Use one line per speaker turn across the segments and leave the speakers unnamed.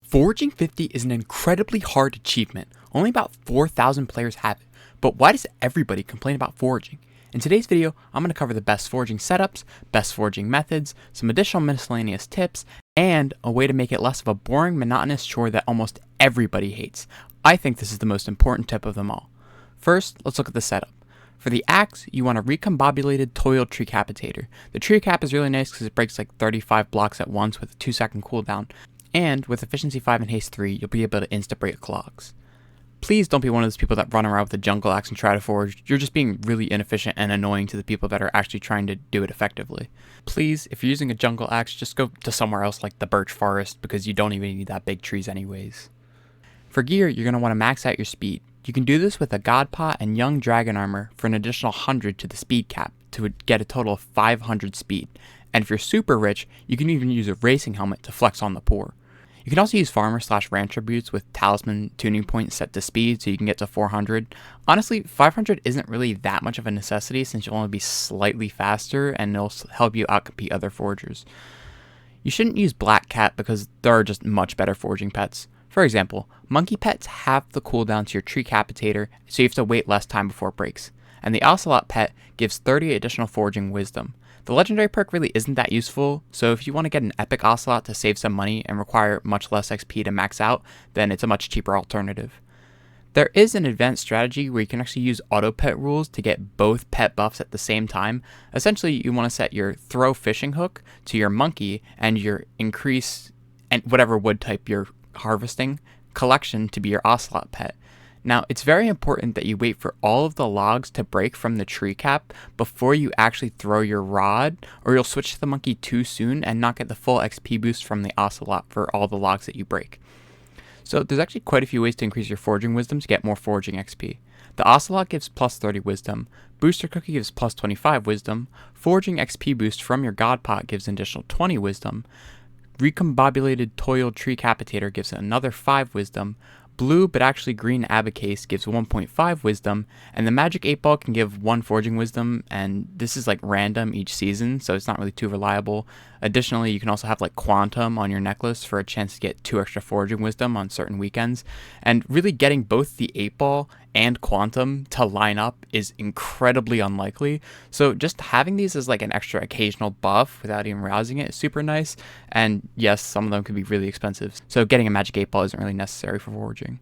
Foraging 50 is an incredibly hard achievement. Only about 4,000 players have it. But why does everybody complain about foraging? In today's video, I'm going to cover the best foraging setups, best foraging methods, some additional miscellaneous tips, and a way to make it less of a boring, monotonous chore that almost everybody hates. I think this is the most important tip of them all. First, let's look at the setup. For the axe, you want a recombobulated toil tree capitator. The tree cap is really nice because it breaks like 35 blocks at once with a 2-second cooldown. And with efficiency 5 and haste 3, you'll be able to insta-break logs. Please don't be one of those people that run around with a jungle axe and try to forage. You're just being really inefficient and annoying to the people that are actually trying to do it effectively. Please, if you're using a jungle axe, just go to somewhere else like the birch forest because you don't even need that big trees anyways. For gear, you're going to want to max out your speed. You can do this with a god pot and young dragon armor for an additional 100 to the speed cap to get a total of 500 speed. And if you're super rich, you can even use a racing helmet to flex on the poor. You can also use farmer/rancher boots with talisman tuning points set to speed so you can get to 400. Honestly, 500 isn't really that much of a necessity since you'll only be slightly faster and it'll help you outcompete other foragers. You shouldn't use black cat because there are just much better foraging pets. For example, monkey pets have the cooldown to your tree capitator, so you have to wait less time before it breaks. And the ocelot pet gives 30 additional foraging wisdom. The legendary perk really isn't that useful, so if you want to get an epic ocelot to save some money and require much less XP to max out, then it's a much cheaper alternative. There is an advanced strategy where you can actually use auto pet rules to get both pet buffs at the same time. Essentially, you want to set your throw fishing hook to your monkey and your increase and whatever wood type you're harvesting collection to be your ocelot pet. Now, it's very important that you wait for all of the logs to break from the tree cap before you actually throw your rod, or you'll switch to the monkey too soon and not get the full XP boost from the ocelot for all the logs that you break. So there's actually quite a few ways to increase your foraging wisdom to get more foraging XP. The ocelot gives plus 30 wisdom, booster cookie gives plus 25 wisdom, foraging XP boost from your god pot gives an additional 20 wisdom, recombobulated toil tree capitator gives another 5 wisdom, blue but actually green abacase gives 1.5 wisdom, and the magic 8 ball can give 1 foraging wisdom, and this is like random each season, so it's not really too reliable. Additionally, you can also have like quantum on your necklace for a chance to get 2 extra foraging wisdom on certain weekends, and really getting both the 8 ball and quantum to line up is incredibly unlikely, so just having these as like an extra occasional buff without even rousing it is super nice. And yes, some of them can be really expensive, so getting a magic 8 ball isn't really necessary for foraging.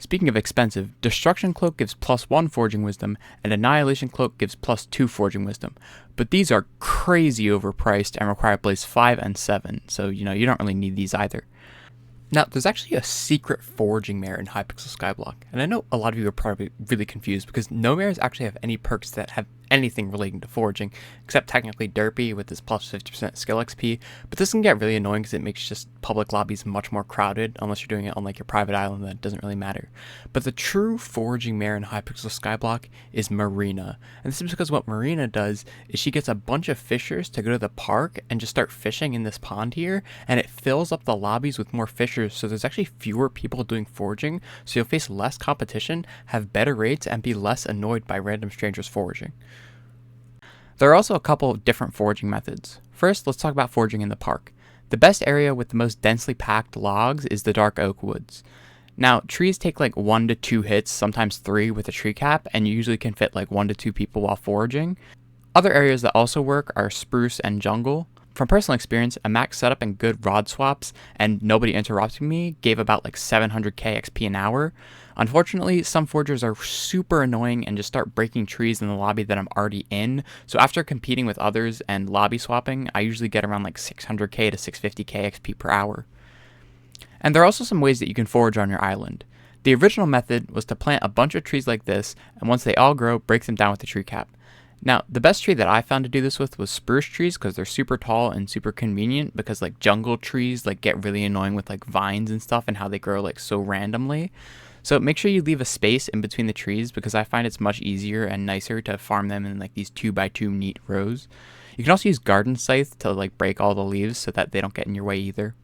Speaking of expensive, Destruction Cloak gives plus 1 foraging wisdom, and Annihilation Cloak gives plus 2 foraging wisdom, but these are crazy overpriced and require blaze 5 and 7, so you don't really need these either. Now, there's actually a secret foraging mare in Hypixel Skyblock, and I know a lot of you are probably really confused because no mares actually have any perks that have anything relating to foraging, except technically Derpy with his plus 50% skill XP, but this can get really annoying because it makes just public lobbies much more crowded, unless you're doing it on like your private island, that doesn't really matter. But the true foraging mare in Hypixel Skyblock is Marina, and this is because what Marina does is she gets a bunch of fishers to go to the park and just start fishing in this pond here, and it fills up the lobbies with more fishers, so there's actually fewer people doing foraging, so you'll face less competition, have better rates, and be less annoyed by random strangers foraging. There are also a couple of different foraging methods. First, let's talk about foraging in the park. The best area with the most densely packed logs is the dark oak woods. Now, trees take like 1 to 2 hits, sometimes 3 with a tree cap, and you usually can fit like 1 to 2 people while foraging. Other areas that also work are spruce and jungle. From personal experience, a max setup and good rod swaps and nobody interrupting me gave about like 700k XP an hour. Unfortunately, some foragers are super annoying and just start breaking trees in the lobby that I'm already in, so after competing with others and lobby swapping, I usually get around like 600k to 650k XP per hour. And there are also some ways that you can forage on your island. The original method was to plant a bunch of trees like this, and once they all grow, break them down with the tree cap. Now, the best tree that I found to do this with was spruce trees because they're super tall and super convenient, because like jungle trees like get really annoying with like vines and stuff and how they grow like so randomly. So make sure you leave a space in between the trees because I find it's much easier and nicer to farm them in like these 2x2 neat rows. You can also use garden scythe to like break all the leaves so that they don't get in your way either.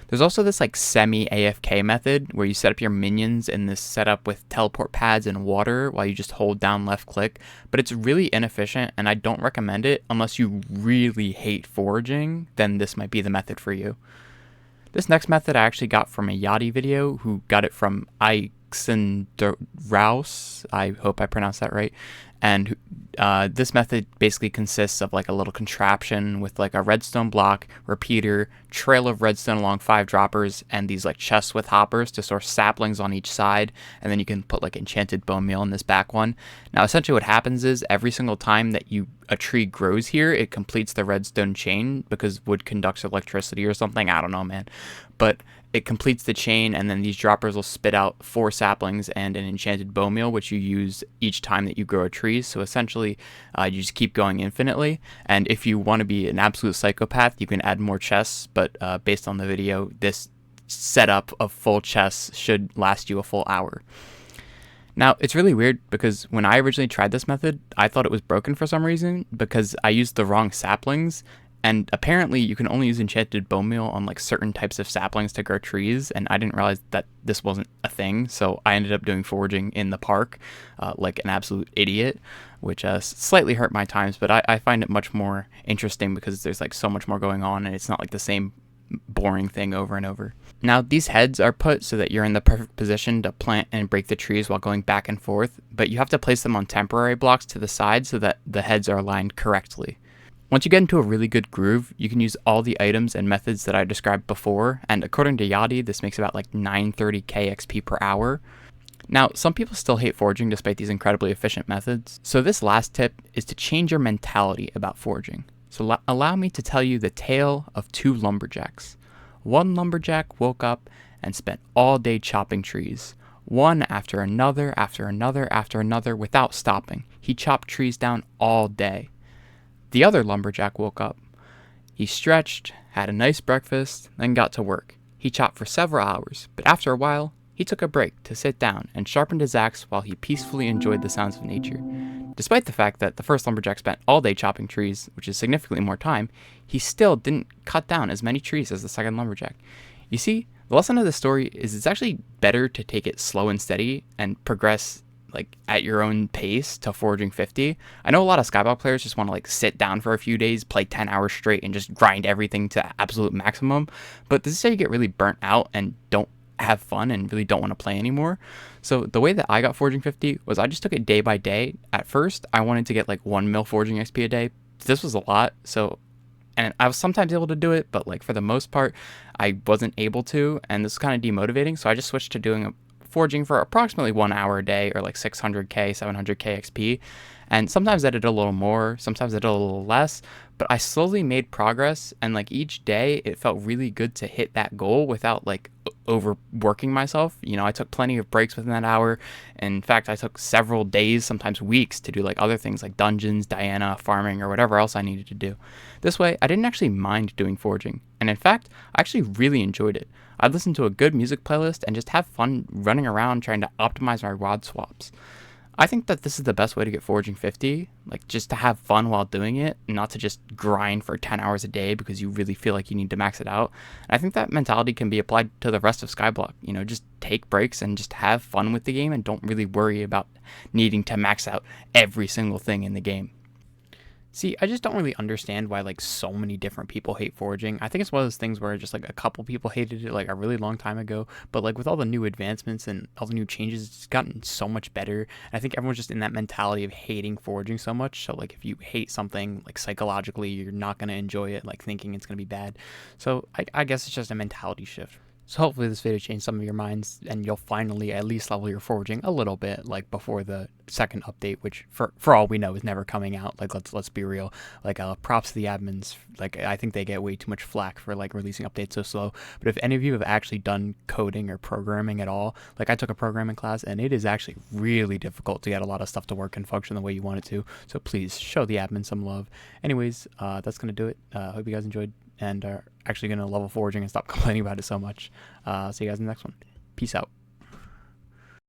There's also this like semi-AFK method where you set up your minions in this setup with teleport pads and water while you just hold down left click, but it's really inefficient and I don't recommend it unless you really hate foraging, then this might be the method for you. This next method I actually got from a Yachty video who got it from Rouse. I hope I pronounced that right. And this method basically consists of like a little contraption with like a redstone block, repeater, trail of redstone along 5 droppers, and these like chests with hoppers to store saplings on each side. And then you can put like enchanted bone meal in this back one. Now essentially what happens is every single time that a tree grows here, it completes the redstone chain because wood conducts electricity or something. I don't know, man. But it completes the chain, and then these droppers will spit out 4 saplings and an enchanted bone meal, which you use each time that you grow a tree. So essentially, you just keep going infinitely. And if you want to be an absolute psychopath, you can add more chests. But based on the video, this setup of full chests should last you a full hour. Now, it's really weird because when I originally tried this method, I thought it was broken for some reason because I used the wrong saplings. And apparently you can only use enchanted bone meal on like certain types of saplings to grow trees, and I didn't realize that this wasn't a thing, so I ended up doing foraging in the park like an absolute idiot, which slightly hurt my times, but I find it much more interesting because there's like so much more going on and it's not like the same boring thing over and over. Now these heads are put so that you're in the perfect position to plant and break the trees while going back and forth, but you have to place them on temporary blocks to the side so that the heads are aligned correctly. Once you get into a really good groove, you can use all the items and methods that I described before, and according to Yachty, this makes about like 930k XP per hour. Now, some people still hate foraging despite these incredibly efficient methods, so this last tip is to change your mentality about foraging. So allow me to tell you the tale of 2 lumberjacks. One lumberjack woke up and spent all day chopping trees, one after another, after another, after another, without stopping. He chopped trees down all day. The other lumberjack woke up. He stretched, had a nice breakfast, then got to work. He chopped for several hours, but after a while, he took a break to sit down and sharpened his axe while he peacefully enjoyed the sounds of nature. Despite the fact that the first lumberjack spent all day chopping trees, which is significantly more time, he still didn't cut down as many trees as the second lumberjack. You see, the lesson of the story is it's actually better to take it slow and steady and progress like at your own pace to foraging 50. I know a lot of Skyblock players just want to like sit down for a few days, play 10 hours straight, and just grind everything to absolute maximum. But this is how you get really burnt out and don't have fun and really don't want to play anymore. So the way that I got foraging 50 was I just took it day by day. At first, I wanted to get like 1 mil foraging XP a day. This was a lot, and I was sometimes able to do it, but like for the most part, I wasn't able to, and this is kind of demotivating. So I just switched to doing foraging for approximately 1 hour a day, or like 600k, 700k XP. And sometimes I did a little more, sometimes I did a little less, but I slowly made progress, and like each day it felt really good to hit that goal without like overworking myself. You know, I took plenty of breaks within that hour. In fact, I took several days, sometimes weeks, to do like other things like dungeons, Diana, farming, or whatever else I needed to do. This way, I didn't actually mind doing foraging, and in fact, I actually really enjoyed it. I'd listen to a good music playlist and just have fun running around trying to optimize my rod swaps. I think that this is the best way to get foraging 50, like just to have fun while doing it, not to just grind for 10 hours a day because you really feel like you need to max it out. And I think that mentality can be applied to the rest of Skyblock. You know, just take breaks and just have fun with the game and don't really worry about needing to max out every single thing in the game. See, I just don't really understand why like so many different people hate foraging. I think it's one of those things where just like a couple people hated it like a really long time ago, but like with all the new advancements and all the new changes, it's gotten so much better. And I think everyone's just in that mentality of hating foraging so much. So like if you hate something, like psychologically, you're not going to enjoy it, like thinking it's going to be bad. So I guess it's just a mentality shift. So hopefully this video changed some of your minds and you'll finally at least level your foraging a little bit, like before the second update, which for all we know is never coming out. Like let's be real. Like props to the admins. Like I think they get way too much flack for like releasing updates so slow. But if any of you have actually done coding or programming at all, like I took a programming class and it is actually really difficult to get a lot of stuff to work and function the way you want it to. So please show the admin some love. Anyways, that's gonna do it. Hope you guys enjoyed and are actually going to level foraging and stop complaining about it so much. See you guys in the next one. Peace out.